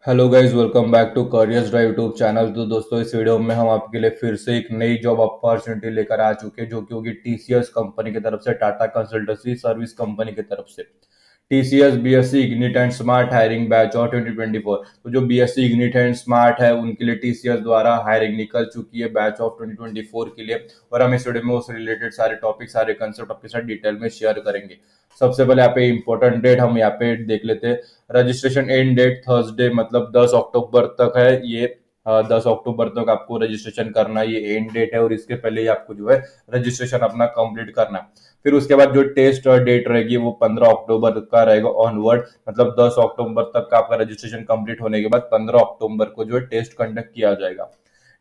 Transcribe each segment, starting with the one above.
Hello guys, welcome back to careers drive YouTube channel. तो दोस्तों, इस वीडियो में हम आपके लिए फिर से एक नई जॉब अपॉर्चुनिटी लेकर आ चुके हैं, जो कि होगी टीसीएस कंपनी की तरफ से, टाटा कंसल्टेंसी सर्विस कंपनी की तरफ से। TCS BSc Ignite and smart hiring batch और 2024। तो जो बीएससी इग्निट एंड स्मार्ट है, उनके लिए टीसीएस द्वारा हायरिंग निकल चुकी है बैच ऑफ 2024 के लिए। और हम इस वीडियो में उस रिलेटेड सारे टॉपिक, सारे कंसेप्ट आपके साथ डिटेल में शेयर करेंगे। सबसे पहले यहाँ पे इंपॉर्टेंट डेट हम यहाँ पे देख लेते हैं। रजिस्ट्रेशन एंड डेट थर्सडे, मतलब 10 अक्टूबर तक है ये। 10 अक्टूबर तक आपको रजिस्ट्रेशन करना, ये एंड डेट है। और इसके पहले ही आपको जो है रजिस्ट्रेशन अपना कंप्लीट करना है। फिर उसके बाद जो टेस्ट डेट रहेगी वो 15 अक्टूबर का रहेगा ऑनवर्ड। मतलब 10 अक्टूबर तक का आपका रजिस्ट्रेशन कंप्लीट होने के बाद 15 अक्टूबर को जो है टेस्ट कंडक्ट किया जाएगा।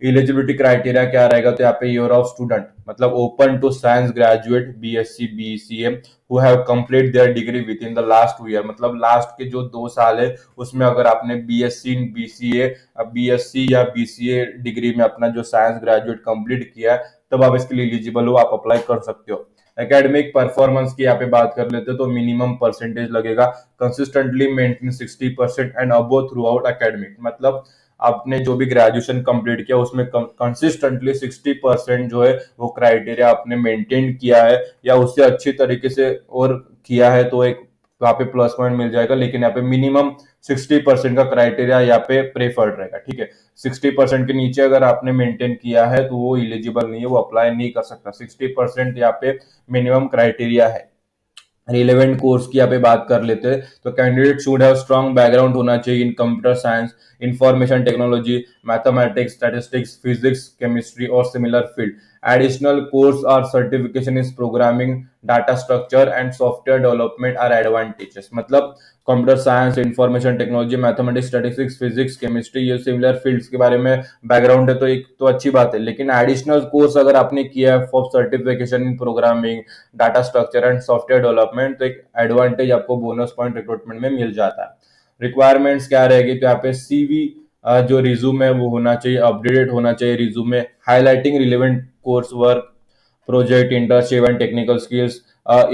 एलिजिबिलिटी क्राइटेरिया क्या रहेगा, तो यहाँ पे ईयर ऑफ स्टूडेंट, मतलब open to science graduate BSc BCA who have complete their degree within the last 2 year. मतलब लास्ट के जो 2 साल है उसमें अगर आपने बीएससी बीसीए, बीएससी या बीसीए डिग्री में अपना जो साइंस ग्रेजुएट कंप्लीट किया है, तब आप इसके लिए एलिजिबल हो, आप अप्लाई कर सकते हो। एकेडमिक परफॉर्मेंस की यहाँ पे बात कर लेते हैं तो मिनिमम परसेंटेज लगेगा consistently maintain 60% and above through out academic. मतलब आपने जो भी ग्रेजुएशन कंप्लीट किया उसमें कंसिस्टेंटली 60% जो है वो क्राइटेरिया आपने मेंटेन किया है, या उससे अच्छी तरीके से और किया है, तो एक वहां पे प्लस पॉइंट मिल जाएगा। लेकिन यहाँ पे मिनिमम 60% का क्राइटेरिया यहाँ पे प्रेफर्ड रहेगा। ठीक है, 60% के नीचे अगर आपने मेंटेन किया है तो वो इलिजिबल नहीं है, वो अप्लाई नहीं कर सकता। 60% यहाँ पे मिनिमम क्राइटेरिया है। रिलेवेंट कोर्स की यहाँ पे बात कर लेते हैं तो candidate should have strong background होना चाहिए in computer science, information technology, mathematics, statistics, physics, chemistry और सिमिलर फील्ड। एडिशनल कोर्स और certification is programming, data structure and software development are advantages. मतलब computer science, information technology, mathematics, statistics, physics, chemistry, ये similar fields के बारे में background है तो एक तो अच्छी बात है। लेकिन एडिशनल कोर्स अगर आपने किया है for certification in programming, data structure and software development, तो एक एडवांटेज आपको बोनस पॉइंट रिक्रूटमेंट में मिल जाता है। रिक्वायरमेंट्स क्या रहेगी, तो यहाँ पे सीवी जो रिज्यूम है वो होना चाहिए, अपडेटेड होना चाहिए resume, highlighting relevant course work, project, internship and technical skills,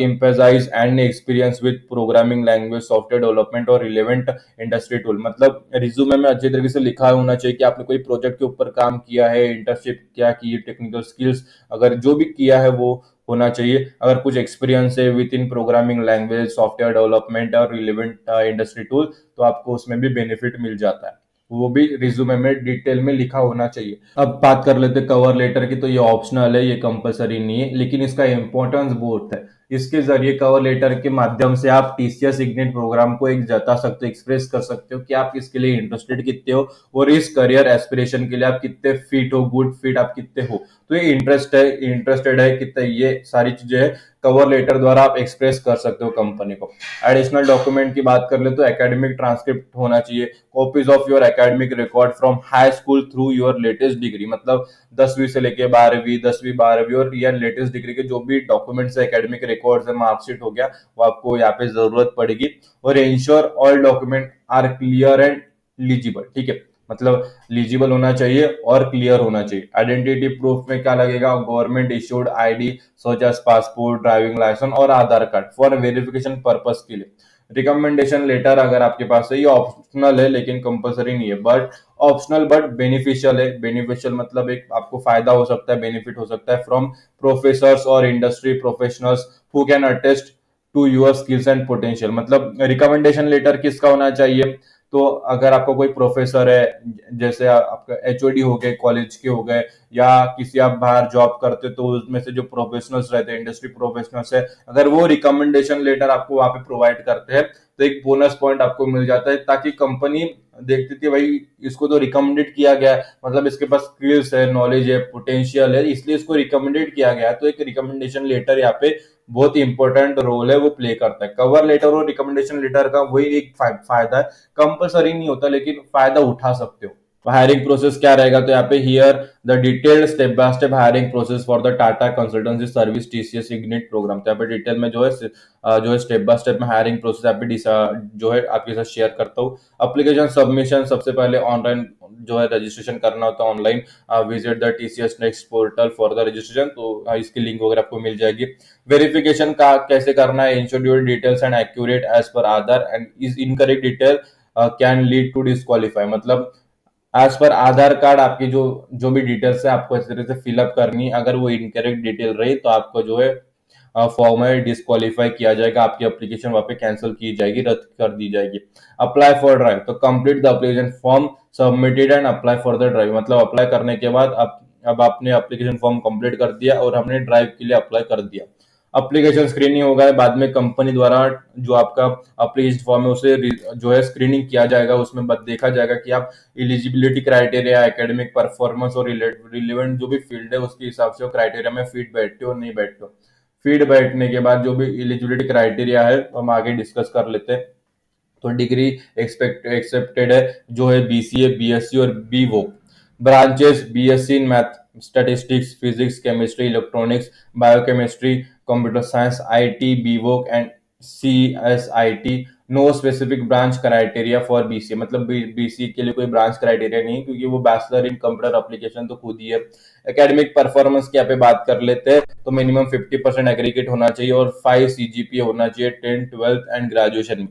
emphasize and experience with programming language, software development और relevant industry tool। मतलब रिज्यूमे में अच्छे तरीके से लिखा होना चाहिए कि आपने कोई प्रोजेक्ट के ऊपर काम किया है, इंटर्नशिप क्या की, टेक्निकल स्किल्स अगर जो भी किया है वो होना चाहिए। अगर कुछ एक्सपीरियंस है with in programming language, software development और रिलेवेंट इंडस्ट्री टूल, तो आपको उसमें भी बेनिफिट मिल जाता है। वो भी रिज्यूमे में डिटेल में लिखा होना चाहिए। अब बात कर लेते कवर लेटर की, तो ये ऑप्शनल है, ये कंपलसरी नहीं है, लेकिन इसका इंपॉर्टेंस बहुत है। इसके जरिए कवर लेटर के माध्यम से आप टीसीएस इग्निट प्रोग्राम को एक जता सकते हो, एक्सप्रेस कर सकते हो कि आप इसके लिए इंटरेस्टेड कितने हो और इस करियर एस्पिरेशन के लिए आप कितने फिट हो, गुड फिट आप कितने हो। तो ये इंटरेस्टेड है कितने, ये सारी चीजें है कवर लेटर द्वारा आप एक्सप्रेस कर सकते हो कंपनी को। एडिशनल डॉक्यूमेंट की बात कर ले तो एकेडमिक ट्रांसक्रिप्ट होना चाहिए, copies of your academic record from high school through your latest degree. मतलब 10वीं से लेके 12वीं, 10वीं 12वीं और या लेटेस्ट डिग्री के जो भी डॉक्यूमेंट्स है, एकेडमिक रिकॉर्ड्स है, मार्कशीट हो गया, वो आपको यहाँ पे जरूरत पड़ेगी। और ensure all document are clear and legible. ठीक है, मतलब लीजिबल होना चाहिए और क्लियर होना चाहिए। आइडेंटिटी प्रूफ में क्या लगेगा, government issued ID such as passport, driving licence और Aadhaar card for verification purpose के लिए। रिकमेंडेशन लेटर अगर आपके पास है, ये ऑप्शनल है लेकिन कंपलसरी नहीं है, बट ऑप्शनल बट बेनिफिशियल है। बेनिफिशियल मतलब एक आपको फायदा हो सकता है, बेनिफिट हो सकता है फ्रॉम प्रोफेसर्स और industry professionals who can attest to your skills and potential. मतलब रिकमेंडेशन लेटर किसका होना चाहिए, तो अगर आपको कोई प्रोफेसर है, जैसे आपका एचओडी हो गए, कॉलेज के हो गए, या किसी आप बाहर जॉब करते तो उसमें से जो प्रोफेशनल्स रहते हैं, इंडस्ट्री प्रोफेशनल्स है, अगर वो रिकमेंडेशन लेटर आपको वहां पे प्रोवाइड करते हैं तो एक बोनस पॉइंट आपको मिल जाता है, ताकि कंपनी देखती थी भाई इसको तो रिकमेंडेड किया गया है, मतलब इसके पास स्किल्स है, नॉलेज है, पोटेंशियल है, इसलिए इसको रिकमेंडेड किया गया है। तो एक रिकमेंडेशन लेटर यहाँ पे बहुत इंपॉर्टेंट रोल है वो प्ले करता है। कवर लेटर और रिकमेंडेशन लेटर का वही एक फायदा है, कंपलसरी नहीं होता लेकिन फायदा उठा सकते हो। हायरिंग प्रोसेस क्या रहेगा, तो यहाँ पे here the detailed step by step hiring process for the Tata consultancy service TCS Ignite program. तो यहाँ पे डिटेल में जो है स्टेप बाय स्टेप में हायरिंग प्रोसेस यहाँ पे जो है आपके साथ शेयर करता हूँ। एप्लीकेशन सबमिशन, सबसे पहले ऑनलाइन जो है रजिस्ट्रेशन करना होता है online. Visit the TCS next portal for the registration, तो इसकी लिंक वगैरह आपको मिल जाएगी। वेरिफिकेशन का कैसे करना है, ensure your details and accurate as per Aadhaar and is incorrect detail can lead to disqualify. मतलब एज पर आधार कार्ड आपकी जो जो भी डिटेल्स है आपको इस तरह से फिलअप करनी है। अगर वो इनकरेक्ट डिटेल रही तो आपको जो है फॉर्म है डिस्क्वालीफाई किया जाएगा, आपकी एप्लीकेशन वहां पे कैंसिल की जाएगी, रद्द कर दी जाएगी। अप्लाई फॉर ड्राइव, तो complete the application form submitted and apply for the drive. मतलब अप्लाई करने के बाद अब आपने एप्लीकेशन फॉर्म कंप्लीट कर दिया और हमने ड्राइव के लिए अप्लाई कर दिया। एप्लीकेशन स्क्रीनिंग होगा, बाद में कंपनी द्वारा जो आपका एप्लीकेशन फॉर्म है उसे जो है स्क्रीनिंग किया जाएगा। उसमें देखा जाएगा कि आप एलिजिबिलिटी क्राइटेरिया, एकेडमिक परफॉर्मेंस और रिलेवेंट जो भी फील्ड है उसके हिसाब से क्राइटेरिया में फिट बैठते हो नहीं बैठते हो। फीड बैठने के बाद जो भी एलिजिबिलिटी क्राइटेरिया है हम आगे डिस्कस कर लेते हैं। तो डिग्री एक्सेप्टेड है जो है बीसीए, बीएससी और बी वो। Branches BSc in math, statistics, physics, chemistry, electronics, biochemistry, computer science, IT, BVoc and CSIT. No specific branch criteria for BCA, मतलब बीसीए के लिए कोई ब्रांच क्राइटेरिया नहीं क्योंकि वो बैचलर इन कंप्यूटर एप्लीकेशन तो खुद ही है। एकेडमिक परफॉर्मेंस की यहाँ पे बात कर लेते हैं तो मिनिमम 50% एग्रीगेट होना चाहिए और 5 सीजीपीए होना चाहिए 10, 12 एंड ग्रेजुएशन में।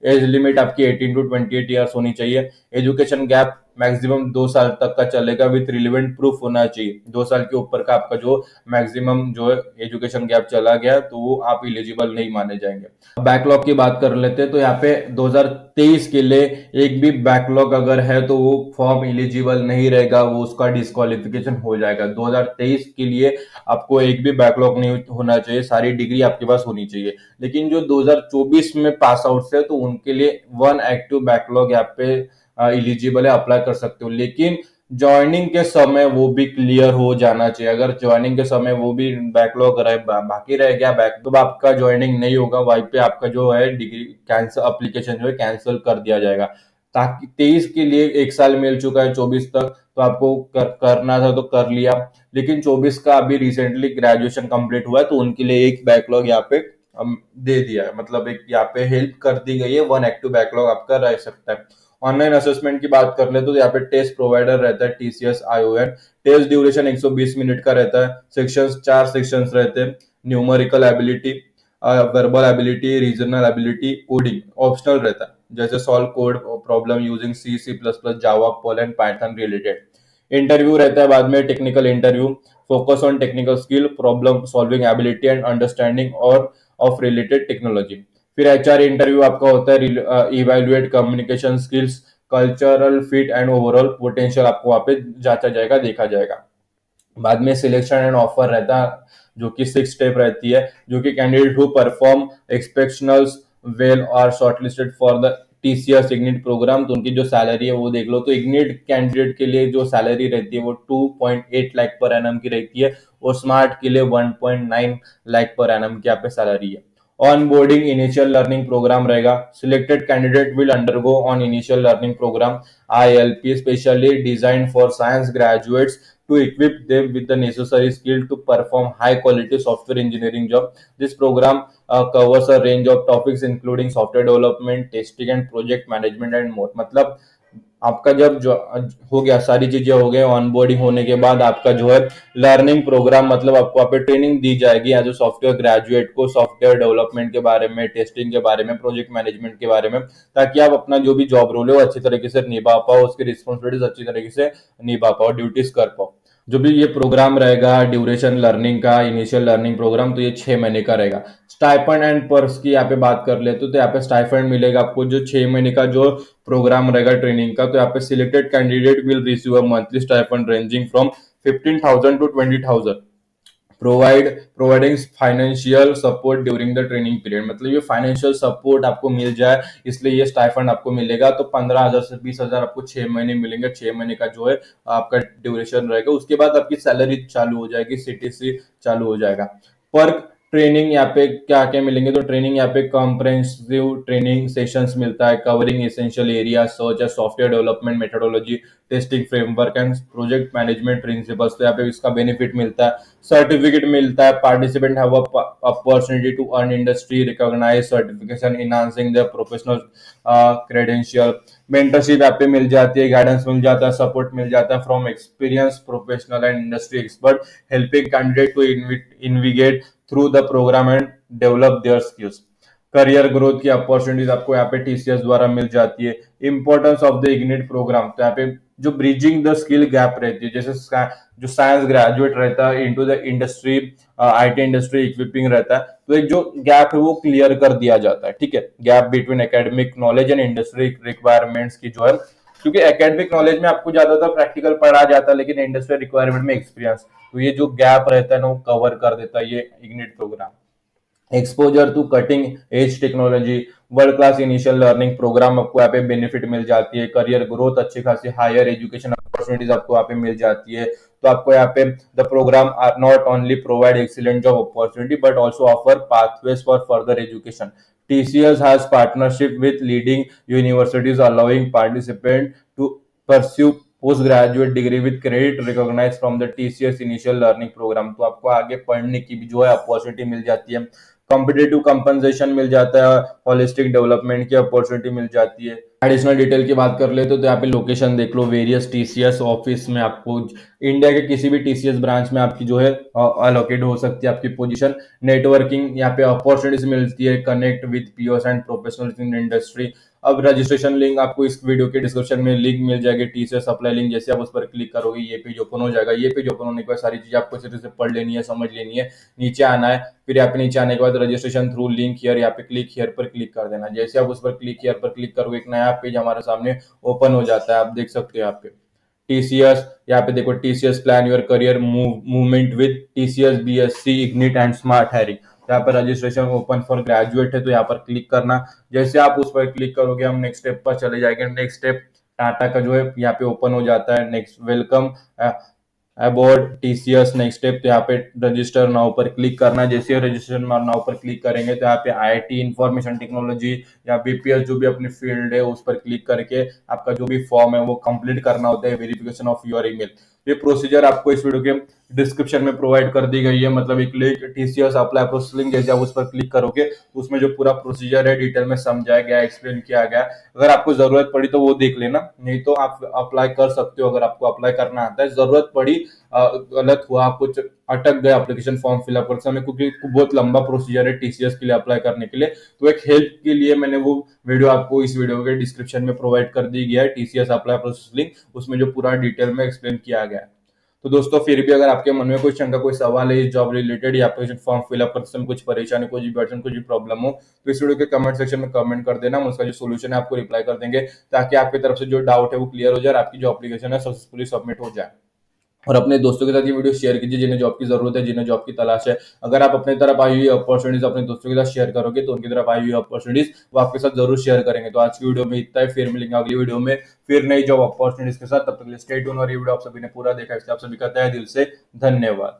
एज लिमिट आपकी 18 टू 28 ईयर्स होनी चाहिए। एजुकेशन गैप मैक्सिमम 2 साल तक का चलेगा विथ रिलेवेंट प्रूफ होना चाहिए। 2 साल के ऊपर का आपका जो मैक्सिमम जो है एजुकेशन गैप चला गया तो वो आप इलिजिबल नहीं माने जाएंगे। बैकलॉग की बात कर लेते हैं तो यहाँ पे 2023 के लिए एक भी बैकलॉग अगर है तो वो फॉर्म इलिजिबल नहीं रहेगा, वो उसका डिस्क्वालिफिकेशन हो जाएगा। 2023 के लिए आपको एक भी बैकलॉग नहीं होना चाहिए, सारी डिग्री आपके पास होनी चाहिए। लेकिन जो 2024 में पास आउट है तो उनके लिए वन एक्टिव बैकलॉग यहाँ पे इलिजिबल है, अप्लाई कर सकते हो। लेकिन ज्वाइनिंग के समय वो भी क्लियर हो जाना चाहिए। अगर ज्वाइनिंग के समय वो भी बैकलॉग रहे बाकी रह गया बैक तो आपका ज्वाइनिंग नहीं होगा, वहीं पे आपका जो है डिग्री कैंसिल एप्लीकेशन जो है कैंसिल कर दिया जाएगा। ताकि 23 के लिए 1 साल मिल चुका है, 24 तक तो आपको करना था तो कर लिया। लेकिन 24 का अभी रिसेंटली ग्रेजुएशन कंप्लीट हुआ है तो उनके लिए एक बैकलॉग यहाँ पे दे दिया है, मतलब एक यहाँ पे हेल्प कर दी गई है, वन एक्टिव बैकलॉग आपका रह सकता है। ऑनलाइन असेसमेंट की बात कर ले तो यहाँ पे टेस्ट प्रोवाइडर रहता है TCS iON. Test duration 120 minute का रहता है। सेक्शंस 4 सेक्शंस रहते हैं। Numerical ability, verbal ability, regional ability, coding optional रहता है, जैसे solve code problem using C, C plus plus, Java, Poland, Python related. Interview रहता है बाद में technical interview, focus on technical skill, problem solving ability and understanding और of related technology. फिर HR interview आपका होता है, evaluate communication skills, cultural fit and overall potential आपको वहां पे जांचा जाएगा, देखा जाएगा। बाद में सिलेक्शन एंड ऑफर रहता है जो कि 6 स्टेप रहती है, जो कि candidate who perform exceptionally well are shortlisted for the TCS Ignite program. तो उनकी जो सैलरी है वो देख लो, तो इग्निट कैंडिडेट के लिए जो सैलरी रहती है वो 2.8 लाख पर एनम की रहती है और स्मार्ट के लिए 1.9 लाख पर एनम की यहाँ पे सैलरी है। Onboarding initial learning program रहेगा। Selected candidate will undergo on initial learning program ILP specially designed for science graduates to equip them with the necessary skill to perform high quality software engineering job. This program covers a range of topics including software development, testing and project management and more. मतलब आपका जब जो हो गया, सारी चीजें हो गए, ऑनबोर्डिंग होने के बाद आपका जो है लर्निंग प्रोग्राम, मतलब आपको यहाँ पे ट्रेनिंग दी जाएगी एज ए सॉफ्टवेयर ग्रेजुएट को, सॉफ्टवेयर डेवलपमेंट के बारे में, टेस्टिंग के बारे में, प्रोजेक्ट मैनेजमेंट के बारे में, ताकि आप अपना जो भी जॉब रोल है वो अच्छी तरीके से निभा पाओ, उसकी रिस्पॉन्सिबिलिटीज अच्छी तरीके से निभा पाओ, ड्यूटीज कर पाओ। जो भी ये प्रोग्राम रहेगा ड्यूरेशन लर्निंग का, इनिशियल लर्निंग प्रोग्राम, तो ये 6 महीने का रहेगा। स्टाइपेंड एंड पर्स की यहाँ पे बात कर ले तो यहाँ पे स्टाइपेंड मिलेगा आपको जो 6 महीने का जो प्रोग्राम रहेगा ट्रेनिंग का। तो यहाँ पे selected candidate will receive a monthly stipend ranging from 15,000 to 20,000, providing financial support during the training period. मतलब ये फाइनेंशियल सपोर्ट आपको मिल जाए इसलिए ये स्टाइफंड आपको मिलेगा। तो 15,000 से 20,000 आपको 6 महीने मिलेंगे। 6 महीने का जो है आपका ड्यूरेशन रहेगा, उसके बाद आपकी सैलरी चालू हो जाएगी, सीटीसी चालू हो जाएगा। पर ट्रेनिंग यहाँ पे क्या क्या मिलेंगे, तो ट्रेनिंग यहाँ पे कॉम्प्रहेंसिव ट्रेनिंग सेशंस मिलता है covering essential area such as software development methodology, testing framework and project management principles. तो यहाँ पे इसका बेनिफिट मिलता है। सर्टिफिकेट मिलता है, participant have opportunity to earn industry recognize certification enhancing their professional credential. Mentorship यहाँ पे मिल जाती है, गाइडेंस मिल जाता है, सपोर्ट मिल जाता है from experience professional and industry expert, helping candidate to navigate through the program and develop their skills. Career growth की अपॉर्चुनिटीज आपको यहाँ पे टीसीएस द्वारा मिल जाती है। Importance of the Ignite program, तो यहाँ पे जो ब्रिजिंग द स्किल गैप रहती है, जैसे जो साइंस ग्रेजुएट रहता है into the industry, IT industry equipping रहता है, तो एक जो गैप है वो क्लियर कर दिया जाता है। ठीक है, gap between academic knowledge and industry requirements की जो है, क्योंकि एकेडमिक नॉलेज में आपको ज्यादातर प्रैक्टिकल पढ़ा जाता है, लेकिन इंडस्ट्रियल रिक्वायरमेंट में एक्सपीरियंस, तो ये जो गैप रहता है ना वो कवर कर देता है ये Ignite program. Exposure to cutting edge technology, world class initial learning program आपको यहाँ पे बेनिफिट मिल जाती है। करियर ग्रोथ, अच्छी खासी हायर एजुकेशन अपॉर्चुनिटीज आपको यहाँ पे मिल जाती है। तो आपको यहाँ पे the program are not only provide excellent job opportunity but also offer pathways for further education. TCS has partnership with leading universities allowing participants to pursue post graduate degree with credit recognize from the TCS initial learning program, तो आपको आगे पढ़ने की भी जो है opportunity मिल जाती है। कॉम्पिटेटिव कंपनसेशन मिल जाता है, होलिस्टिक डेवलपमेंट की अपॉर्चुनिटी मिल जाती है। एडिशनल डिटेल की बात कर ले तो यहाँ पे लोकेशन देख लो, वेरियस TCS ऑफिस में आपको इंडिया के किसी भी TCS ब्रांच में आपकी जो है अलोकेट हो सकती है आपकी पोजीशन। नेटवर्किंग यहाँ पे अपॉर्चुनिटीज मिलती है, connect with peers and professionals in industry. अब रजिस्ट्रेशन लिंक आपको इस वीडियो के डिस्क्रिप्शन में लिंक मिल जाएगी, TCS अप्लाई लिंक, जैसे आप उस पर क्लिक करोगे ये पेज ओपन हो जाएगा। ये पेज ओपन होने के बाद सारी चीजें आपको अच्छे से पढ़ लेनी है, समझ लेनी है, नीचे आना है। फिर यहाँ पे नीचे आने के बाद रजिस्ट्रेशन थ्रू लिंक हियर, यहाँ पे क्लिक हियर पर क्लिक कर देना। जैसे आप उस पर क्लिक हियर पर क्लिक करोगे एक नया पेज हमारे सामने ओपन हो जाता है, आप देख सकते हो यहाँ पे TCS, यहाँ पे देखो TCS plan your career movement with TCS BSc Ignite and smart hiring. यहाँ पर रजिस्ट्रेशन ओपन फॉर ग्रेजुएट है, तो यहाँ पर क्लिक करना। जैसे आप उस पर क्लिक करोगे हम नेक्स्ट स्टेप पर चले जाएंगे। नेक्स्ट स्टेप टाटा का जो है यहाँ पे ओपन हो जाता है। Next welcome about TCS, next step, तो यहाँ पे रजिस्टर नाउ पर क्लिक करना। जैसे रजिस्टर नाउ पर क्लिक करेंगे तो यहाँ पे IIT इंफॉर्मेशन टेक्नोलॉजी या BPS जो भी अपनी फील्ड है उस पर क्लिक करके आपका जो भी फॉर्म है वो कंप्लीट करना होता है, वेरिफिकेशन ऑफ योर ईमेल। ये प्रोसीजर आपको इस वीडियो के डिस्क्रिप्शन में प्रोवाइड कर दी गई है, मतलब एक link TCS apply process link, जैसे आप उस पर क्लिक करोगे तो उसमें जो पूरा प्रोसीजर है डिटेल में समझाया गया, एक्सप्लेन किया गया। अगर आपको जरूरत पड़ी तो वो देख लेना, नहीं तो आप अप्लाई कर सकते हो अगर आपको अप्लाई करना आता है। जरूरत पड़ी, गलत हुआ, कुछ अटक गए एप्लीकेशन फॉर्म फिलअप करते समय, क्योंकि बहुत लंबा प्रोसीजर है TCS के लिए अप्लाई करने के लिए, तो एक हेल्प के लिए मैंने वो वीडियो आपको इस वीडियो के डिस्क्रिप्शन में प्रोवाइड कर दी गया है, TCS अप्लाई प्रोसेस लिंक, उसमें जो पूरा डिटेल में एक्सप्लेन किया गया है। तो दोस्तों फिर भी अगर आपके मन में कोई शंका, कोई सवाल है इस जॉब रिलेटेड या एप्लीकेशन फॉर्म फिलअप करते समय कुछ परेशानी, कोई भी अड़चन, कुछ भी प्रॉब्लम हो, तो इस वीडियो के कमेंट सेक्शन में कमेंट कर देना, हम उसका जो सोल्यूशन है आपको रिप्लाई कर देंगे, ताकि आपकी तरफ से जो डाउट है वो क्लियर हो जाए, आपकी जो एप्लीकेशन है सक्सेसफुली सबमिट हो जाए। और अपने दोस्तों के साथ ये वीडियो शेयर कीजिए जिन्हें जॉब की जरूरत है, जिन्हें जॉब की तलाश है। अगर आप अपने तरफ आई हुई अपॉर्चुनिटीज अपने दोस्तों के साथ शेयर करोगे तो उनकी तरफ आई हुई अपॉर्चुनिटीज वो आपके साथ जरूर शेयर करेंगे। तो आज की वीडियो में इतना ही, फिर मिलेंगे अगली वीडियो में फिर नई जॉब अपॉर्चुनिटीज के साथ। तब तक स्टे ट्यून, और ये वीडियो आप सभी ने पूरा देखा इसलिए आप सभी का तहे दिल से धन्यवाद।